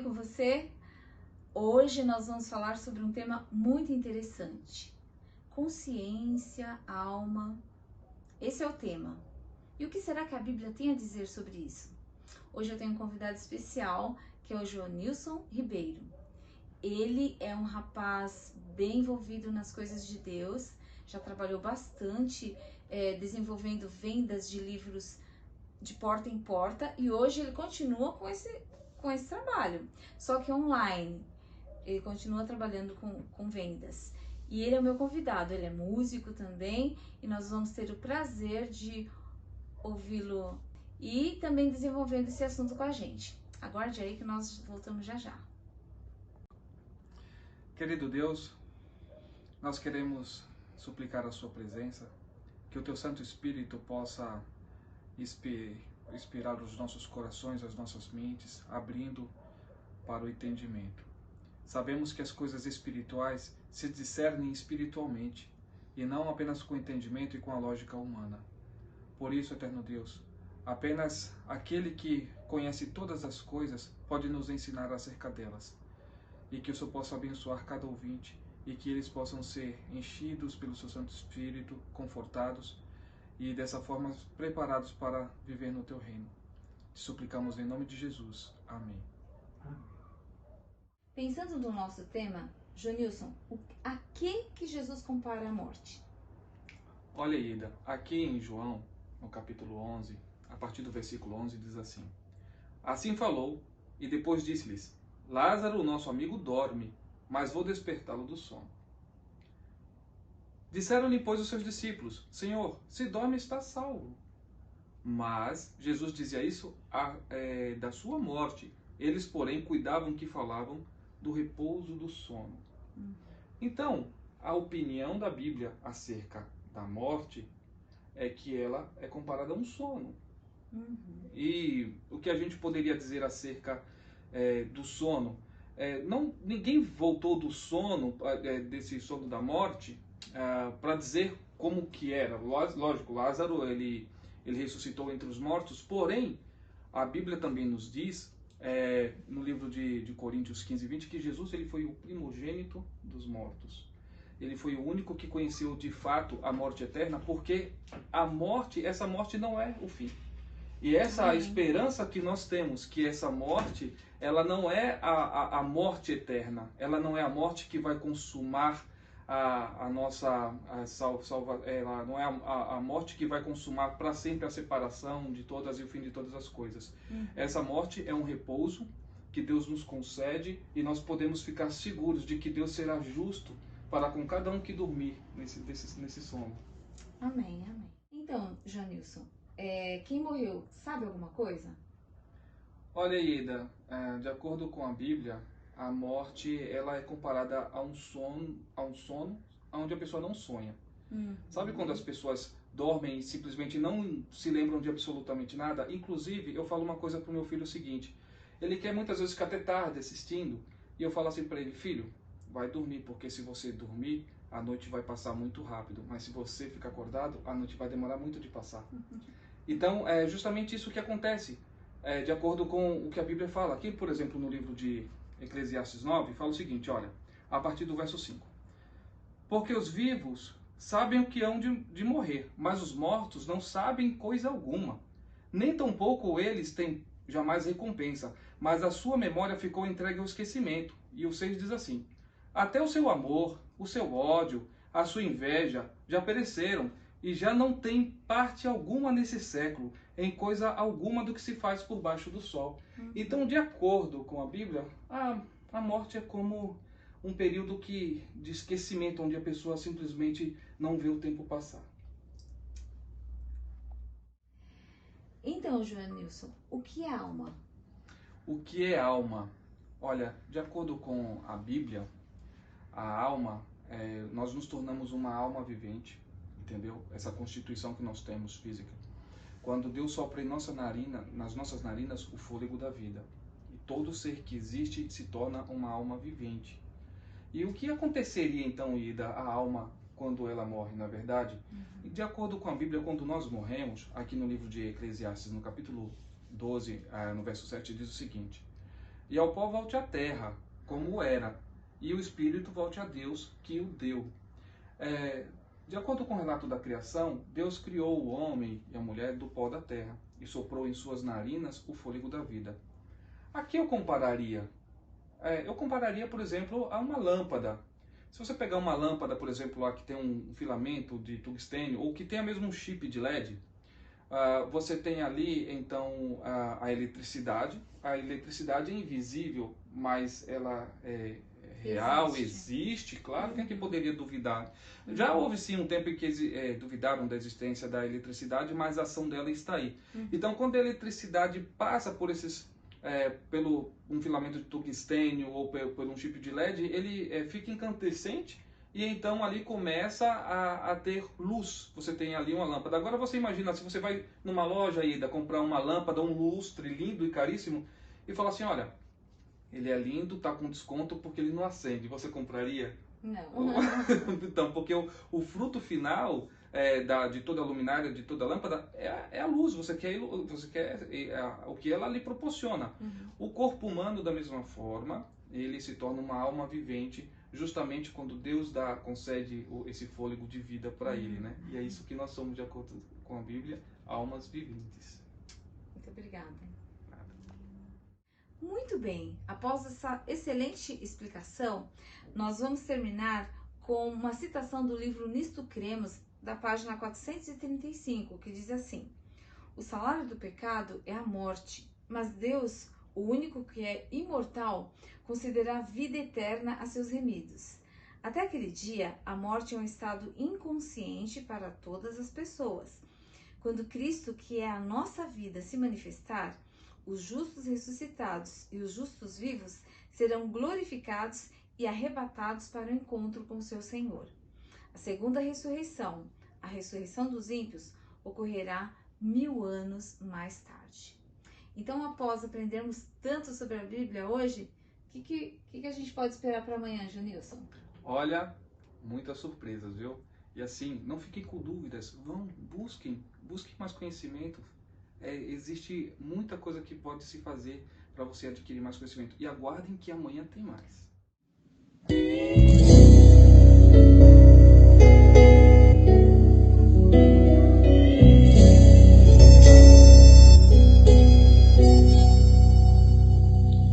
bem com você? Hoje nós vamos falar sobre um tema muito interessante. Consciência, alma. Esse é o tema. E o que será que a Bíblia tem a dizer sobre isso? Hoje eu tenho um convidado especial, que é o Joanilson Ribeiro. Ele é um rapaz bem envolvido nas coisas de Deus, já trabalhou bastante desenvolvendo vendas de livros de porta em porta e hoje ele continua com esse trabalho, só que online. Ele continua trabalhando com vendas. E ele é o meu convidado, ele é músico também e nós vamos ter o prazer de ouvi-lo e também desenvolvendo esse assunto com a gente. Aguarde aí que nós voltamos já já. Querido Deus, nós queremos suplicar a sua presença, que o teu Santo Espírito possa inspirar os nossos corações, as nossas mentes, abrindo para o entendimento. Sabemos que as coisas espirituais se discernem espiritualmente e não apenas com o entendimento e com a lógica humana. Por isso, eterno Deus, apenas aquele que conhece todas as coisas pode nos ensinar acerca delas. E que o Senhor possa abençoar cada ouvinte e que eles possam ser enchidos pelo seu Santo Espírito, confortados e dessa forma preparados para viver no teu reino. Te suplicamos em nome de Jesus. Amém. Pensando no nosso tema, Joanilson, a que Jesus compara a morte? Olha, Ida, aqui em João, no capítulo 11, a partir do versículo 11, diz assim: Assim falou, e depois disse-lhes: Lázaro, nosso amigo, dorme, mas vou despertá-lo do sono. Disseram-lhe, pois, os seus discípulos: Senhor, se dorme, está salvo. Mas Jesus dizia isso da sua morte. Eles, porém, cuidavam que falavam do repouso do sono. Então, a opinião da Bíblia acerca da morte é que ela é comparada a um sono. E o que a gente poderia dizer acerca do sono? Ninguém voltou do sono, desse sono da morte, para dizer como que era. Lógico, Lázaro ele ressuscitou entre os mortos, porém, a Bíblia também nos diz, no livro de Coríntios 15, 20, que Jesus ele foi o primogênito dos mortos. Ele foi o único que conheceu de fato a morte eterna, porque essa morte não é o fim. E essa esperança que nós temos, que essa morte, ela não é a morte eterna, ela não é a morte que vai consumar a nossa ela não é a morte que vai consumar para sempre a separação de todas e o fim de todas as coisas. Essa morte é um repouso que Deus nos concede e nós podemos ficar seguros de que Deus será justo para com cada um que dormir nesse sono. Amém, amém. Então, Joanilson, quem morreu sabe alguma coisa? Olha, Ida, de acordo com a Bíblia, a morte ela é comparada a um sono onde a pessoa não sonha. Sabe quando as pessoas dormem e simplesmente não se lembram de absolutamente nada? Inclusive, eu falo uma coisa para o meu filho o seguinte: ele quer muitas vezes ficar até tarde assistindo, e eu falo assim para ele: filho, vai dormir, porque se você dormir, a noite vai passar muito rápido, mas se você ficar acordado, a noite vai demorar muito de passar. Então, é justamente isso que acontece, de acordo com o que a Bíblia fala. Aqui, por exemplo, no livro de Eclesiastes 9, fala o seguinte, olha, a partir do verso 5. Porque os vivos sabem o que hão de morrer, mas os mortos não sabem coisa alguma. Nem tampouco eles têm jamais recompensa, mas a sua memória ficou entregue ao esquecimento. E o 6 diz assim: até o seu amor, o seu ódio, a sua inveja já pereceram, e já não tem parte alguma nesse século, em coisa alguma do que se faz por baixo do sol. Então, de acordo com a Bíblia, a morte é como um período de esquecimento, onde a pessoa simplesmente não vê o tempo passar. Então, Joanilson, o que é alma? O que é alma? Olha, de acordo com a Bíblia, a alma, nós nos tornamos uma alma vivente, entendeu? Essa constituição que nós temos física. Quando Deus sopra em nas nossas narinas o fôlego da vida. E todo ser que existe se torna uma alma vivente. E o que aconteceria então, Ida, a alma quando ela morre, na verdade? De acordo com a Bíblia, quando nós morremos, aqui no livro de Eclesiastes, no capítulo 12, no verso 7, diz o seguinte: e ao pó volte à terra, como era, e o espírito volte a Deus que o deu. De acordo com o relato da criação, Deus criou o homem e a mulher do pó da terra e soprou em suas narinas o fôlego da vida. Aqui eu compararia, por exemplo, a uma lâmpada. Se você pegar uma lâmpada, por exemplo, lá que tem um filamento de tungstênio ou que tenha mesmo um chip de LED, você tem ali então a eletricidade. A eletricidade é invisível, mas ela é real, existe, claro, quem é que poderia duvidar? Já houve sim um tempo em que duvidaram da existência da eletricidade, mas a ação dela está aí. Então, quando a eletricidade passa por pelo um filamento de tungstênio ou por um chip de LED, ele fica incandescente e então ali começa a ter luz. Você tem ali uma lâmpada. Agora você imagina, se você vai numa loja Ida comprar uma lâmpada, um lustre lindo e caríssimo, e fala assim, olha, ele é lindo, tá com desconto porque ele não acende. Você compraria? Não. Então, porque o fruto final de toda a luminária, de toda a lâmpada, é a luz. Você quer o que ela lhe proporciona. O corpo humano, da mesma forma, ele se torna uma alma vivente, justamente quando Deus concede esse fôlego de vida para ele, né? E é isso que nós somos, de acordo com a Bíblia, almas viventes. Muito obrigada. Muito bem, após essa excelente explicação, nós vamos terminar com uma citação do livro Nisto Cremos, da página 435, que diz assim: o salário do pecado é a morte, mas Deus, o único que é imortal, concederá vida eterna a seus remidos. Até aquele dia, a morte é um estado inconsciente para todas as pessoas. Quando Cristo, que é a nossa vida, se manifestar, os justos ressuscitados e os justos vivos serão glorificados e arrebatados para o encontro com o seu Senhor. A segunda ressurreição, a ressurreição dos ímpios, ocorrerá 1000 anos mais tarde. Então, após aprendermos tanto sobre a Bíblia hoje, o que a gente pode esperar para amanhã, Junilson? Olha, muitas surpresas, viu? E assim, não fiquem com dúvidas, busquem mais conhecimento. Existe muita coisa que pode se fazer para você adquirir mais conhecimento. E aguardem que amanhã tem mais.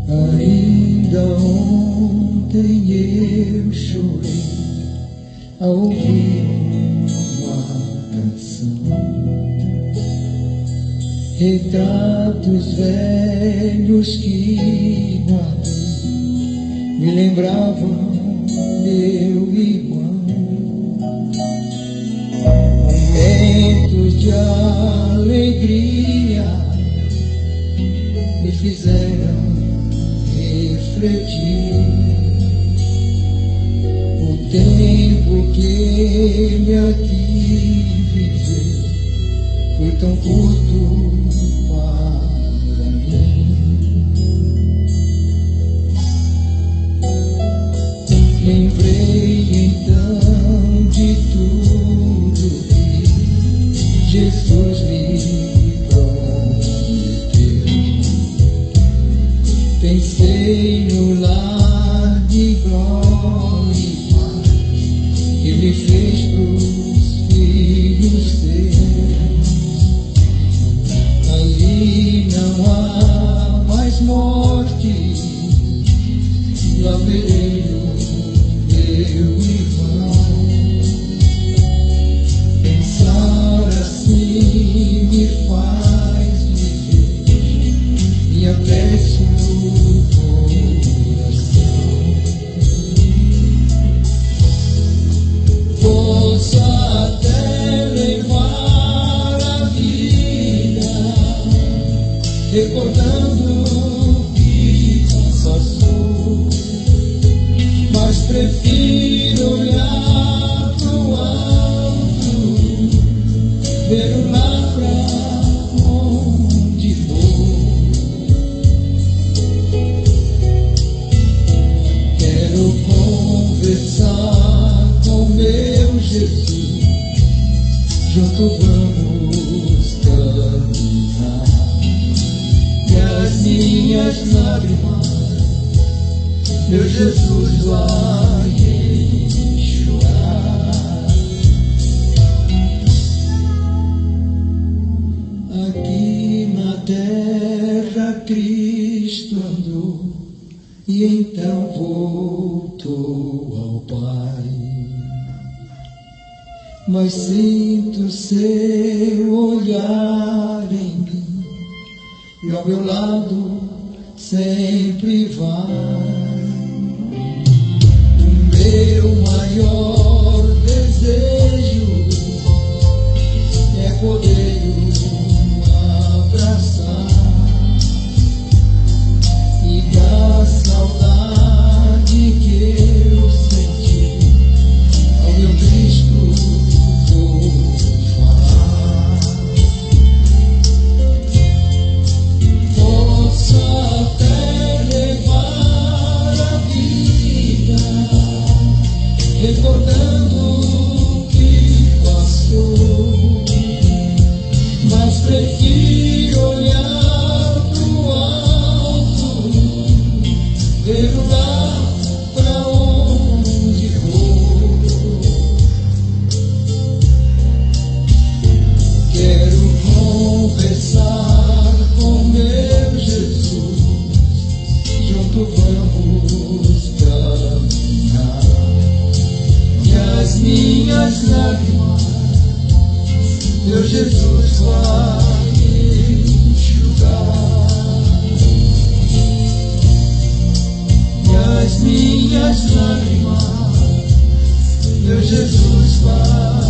Ainda ontem eu chorei ao ouvir uma canção. Retratos velhos que guardei me lembravam meu irmão. Momentos de alegria me fizeram refletir. O tempo que ele aqui viveu foi tão curto para mim. Lembrei então de tudo que Jesus me prometeu. Pensei no lar de glória que Ele fez pros filhos seus. Ali não há mais morte, lá verei o meu irmão. Pensar assim me faz viver, me aquece o coração. Posso até levar a vida recordando o que passou, meu Jesus vai enxugar. Aqui na terra Cristo andou e então voltou ao Pai. Mas sinto seu olhar em mim e ao meu lado sempre vai. O meu maior desejo é poder abraçar e da saudade que eu senti ao meu Cristo vou falar. Posso até levar a vida recordando o que passou, mas prefiro olhar pro alto, ver o lugar pra onde vou. Quero conversar com meu Jesus, junto vamos caminhar, e as minhas lágrimas meu Jesus vai enxugar, e as minhas lágrimas meu Jesus vai